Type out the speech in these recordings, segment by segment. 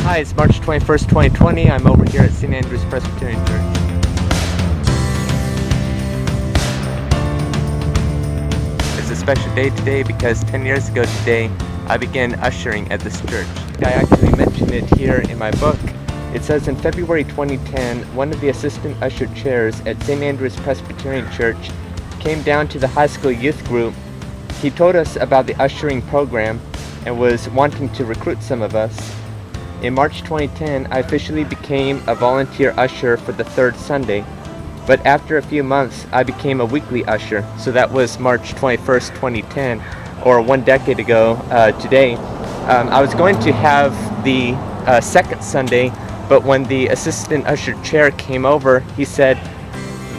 Hi, it's March 21st, 2020. I'm over here at St. Andrew's Presbyterian Church. It's a special day today because 10 years ago today, I began ushering at this church. I actually mentioned it here in my book. It says in February 2010, one of the Assistant Usher Chairs at St. Andrew's Presbyterian Church came down to the high school youth group. He told us about the ushering program and was wanting to recruit some of us. In March 2010, I officially became a volunteer usher for the third Sunday, but after a few months, I became a weekly usher, so that was March 21st, 2010, or 1 decade ago today. I was going to have the second Sunday, but when the Assistant Usher Chair came over, he said,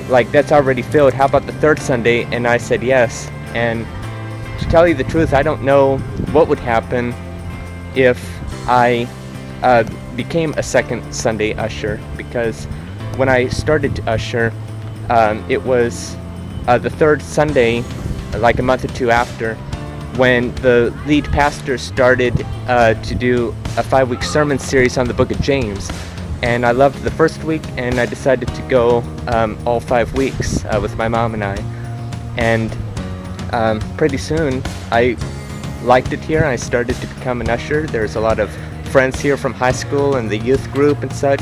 that's already filled, how about the third Sunday? And I said yes, and to tell you the truth, I don't know what would happen if I became a second Sunday usher, because when I started to usher, it was the third Sunday, like a month or two after, when the lead pastor started to do a 5-week sermon series on the book of James. And I loved the first week, and I decided to go all 5 weeks with my mom and I. And pretty soon I liked it here. I started to become an usher. There's a lot of friends here from high school and the youth group and such,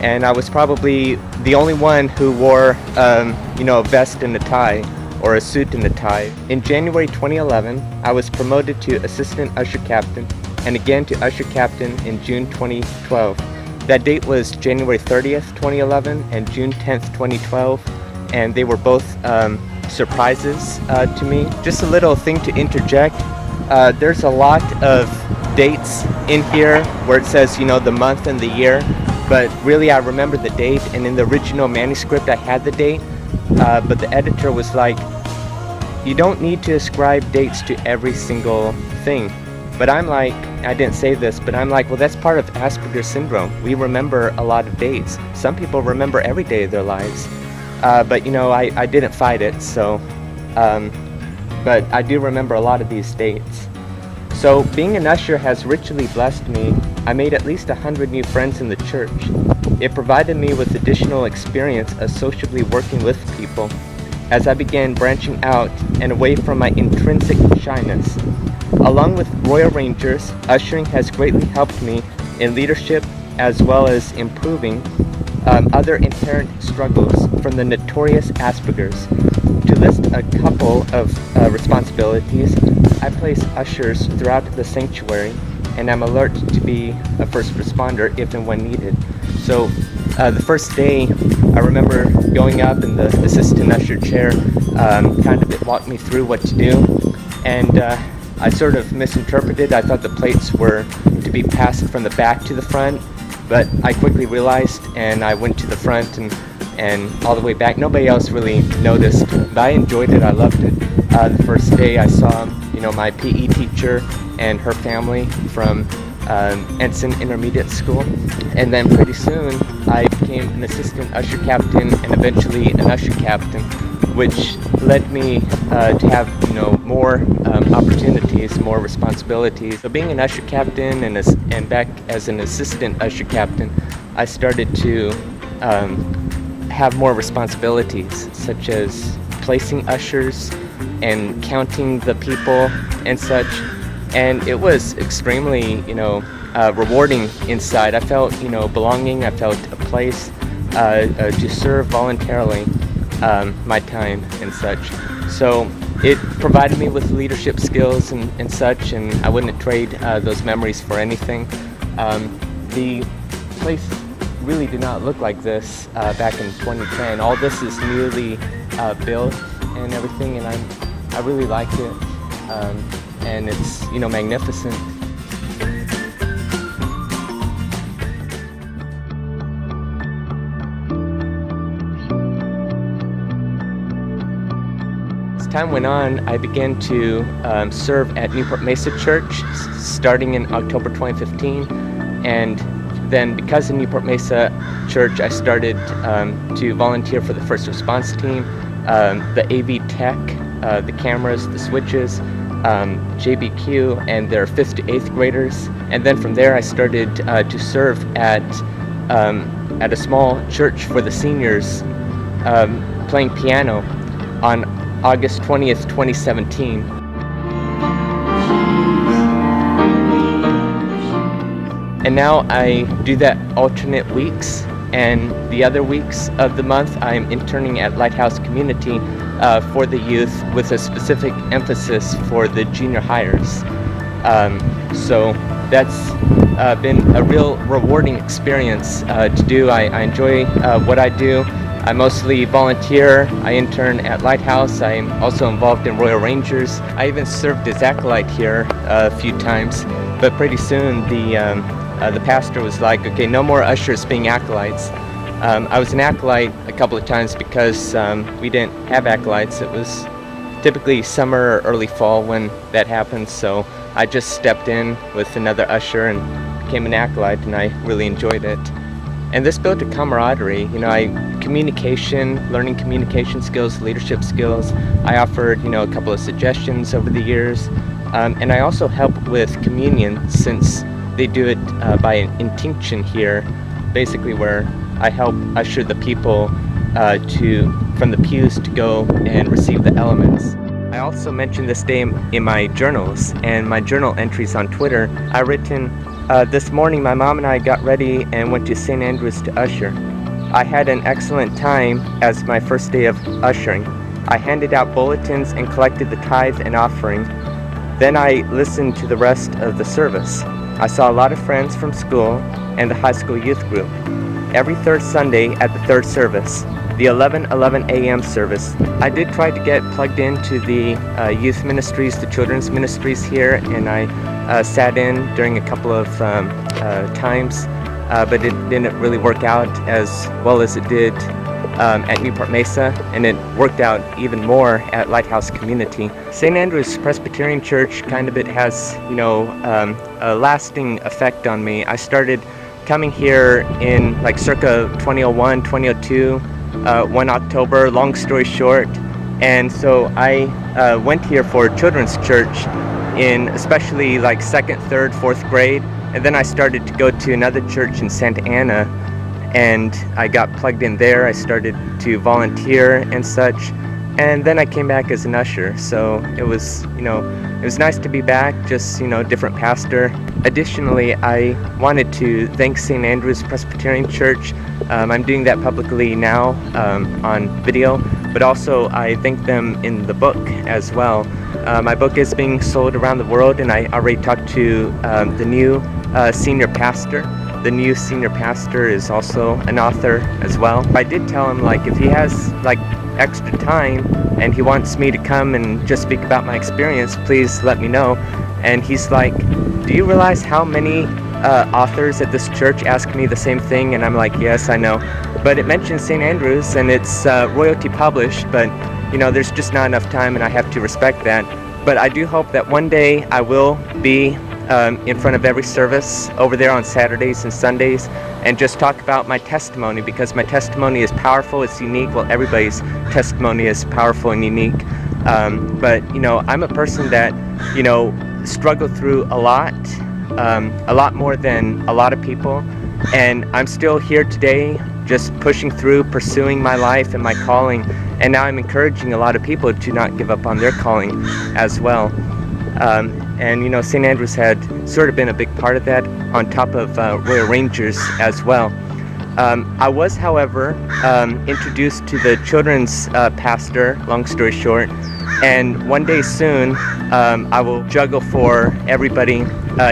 and I was probably the only one who wore a vest and a tie, or a suit and a tie. In January 2011, I was promoted to Assistant Usher Captain, and again to Usher Captain in June 2012. That date was January 30th, 2011 and June 10th, 2012, and they were both surprises to me. Just a little thing to interject. There's a lot of dates in here where it says, the month and the year, but really I remember the date, and in the original manuscript I had the date, but the editor was like, you don't need to ascribe dates to every single thing. But I'm like, I didn't say this, but I'm like, well, that's part of Asperger's syndrome. We remember a lot of dates. Some people remember every day of their lives, but I didn't fight it, so but I do remember a lot of these dates. So being an usher has richly blessed me. I made at least 100 new friends in the church. It provided me with additional experience of socially working with people as I began branching out and away from my intrinsic shyness. Along with Royal Rangers, ushering has greatly helped me in leadership as well as improving other inherent struggles from the notorious Asperger's. To list a couple of responsibilities, I place ushers throughout the sanctuary, and I'm alert to be a first responder if and when needed. So the first day, I remember going up and the Assistant Usher Chair it walked me through what to do, and I sort of misinterpreted. I thought the plates were to be passed from the back to the front, but I quickly realized, and I went to the front and all the way back. Nobody else really noticed, but I enjoyed it. I loved it. The first day I saw, my PE teacher and her family from Ensign Intermediate School, and then pretty soon I became an Assistant Usher Captain and eventually an Usher Captain, which led me to have more opportunities, more responsibilities. So being an Usher Captain and back as an Assistant Usher Captain, I started to have more responsibilities, such as placing ushers and counting the people and such. And it was extremely, rewarding inside. I felt, belonging. I felt a place to serve voluntarily my time and such. So it provided me with leadership skills and such, and I wouldn't trade those memories for anything. The place really did not look like this back in 2010. All this is newly built and everything, and I really like it, and it's magnificent. As time went on, I began to serve at Newport Mesa Church starting in October 2015, and then because of Newport Mesa Church, I started to volunteer for the first response team, the AV tech, the cameras, the switches, JBQ and their 5th to 8th graders. And then from there I started to serve at a small church for the seniors, playing piano on August 20th, 2017. And now I do that alternate weeks, and the other weeks of the month I'm interning at Lighthouse Community for the youth, with a specific emphasis for the junior hires. So that's been a real rewarding experience to do. I enjoy what I do. I mostly volunteer. I intern at Lighthouse. I'm also involved in Royal Rangers. I even served as acolyte here a few times, but pretty soon the pastor was like, okay, no more ushers being acolytes. I was an acolyte a couple of times because we didn't have acolytes. It was typically summer or early fall when that happened, so I just stepped in with another usher and became an acolyte, and I really enjoyed it. And this built a camaraderie. Learning communication skills, leadership skills. I offered, a couple of suggestions over the years, and I also help with communion, since they do it by intinction here, basically where I help usher the people from the pews to go and receive the elements. I also mentioned this day in my journals and my journal entries on Twitter. I written, this morning my mom and I got ready and went to St. Andrews to usher. I had an excellent time as my first day of ushering. I handed out bulletins and collected the tithe and offering. Then I listened to the rest of the service. I saw a lot of friends from school and the high school youth group. Every third Sunday at the third service, the 11:11 a.m. service, I did try to get plugged into the youth ministries, the children's ministries here, and I sat in during a couple of times, but it didn't really work out as well as it did at Newport Mesa, and it worked out even more at Lighthouse Community. St. Andrews Presbyterian Church has, a lasting effect on me. I started coming here in circa 2001, 2002, 1 October, long story short. And so I went here for children's church in especially 2nd, 3rd, 4th grade. And then I started to go to another church in Santa Ana, and I got plugged in there. I started to volunteer and such. And then I came back as an usher. So it was nice to be back, just, different pastor. Additionally, I wanted to thank St. Andrews Presbyterian Church. I'm doing that publicly now on video, but also I thank them in the book as well. My book is being sold around the world, and I already talked to the new senior pastor. The new senior pastor is also an author as well. I did tell him, if he has extra time and he wants me to come and just speak about my experience, please let me know. And he's like, do you realize how many authors at this church ask me the same thing? And I'm like, yes, I know. But it mentions St. Andrews, and it's royalty published, but there's just not enough time, and I have to respect that. But I do hope that one day I will be in front of every service over there on Saturdays and Sundays, and just talk about my testimony, because my testimony is powerful, it's unique. Well, everybody's testimony is powerful and unique. But I'm a person that struggled through a lot more than a lot of people, and I'm still here today, just pushing through, pursuing my life and my calling. And now I'm encouraging a lot of people to not give up on their calling as well. And St. Andrews had sort of been a big part of that, on top of Royal Rangers as well. I was, however, introduced to the children's pastor, long story short, and one day soon I will juggle for everybody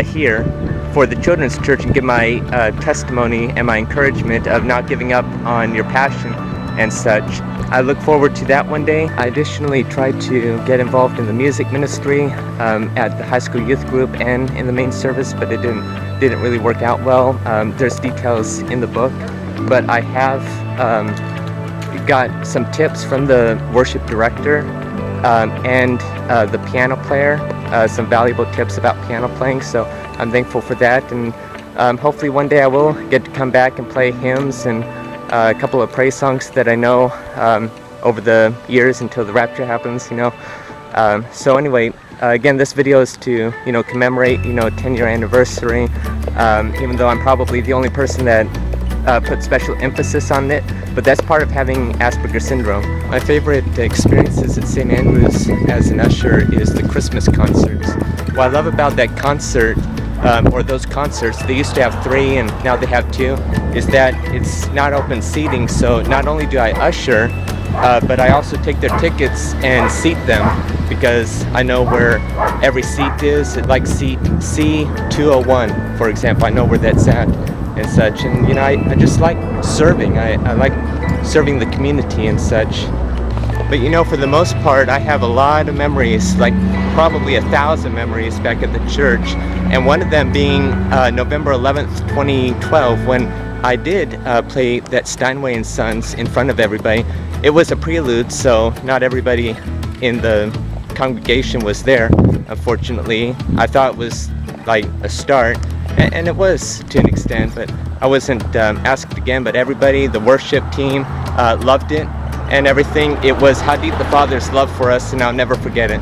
here for the children's church and give my testimony and my encouragement of not giving up on your passion and such. I look forward to that one day. I additionally tried to get involved in the music ministry at the high school youth group and in the main service, but it didn't really work out well. There's details in the book, but I have got some tips from the worship director and the piano player, some valuable tips about piano playing, so I'm thankful for that. And hopefully one day I will get to come back and play hymns and a couple of praise songs that I know over the years until the rapture happens, So anyway, Again, this video is to, commemorate, 10-year anniversary, even though I'm probably the only person that put special emphasis on it, but that's part of having Asperger's syndrome. My favorite experiences at St. Andrews as an usher is the Christmas concerts. What I love about that concert, or those concerts, they used to have 3 and now they have 2, is that it's not open seating, so not only do I usher, but I also take their tickets and seat them, because I know where every seat is. Like seat C201, for example, I know where that's at and such. And I just like serving. I like serving the community and such. But for the most part, I have a lot of memories, like probably 1,000 memories back at the church. And one of them being November 11th, 2012, when I did play that Steinway & Sons in front of everybody. It was a prelude, so not everybody in the congregation was there, unfortunately. I thought it was like a start, and it was to an extent, but I wasn't asked again. But everybody, the worship team, loved it and everything. It was how deep the Father's love for us, and I'll never forget it.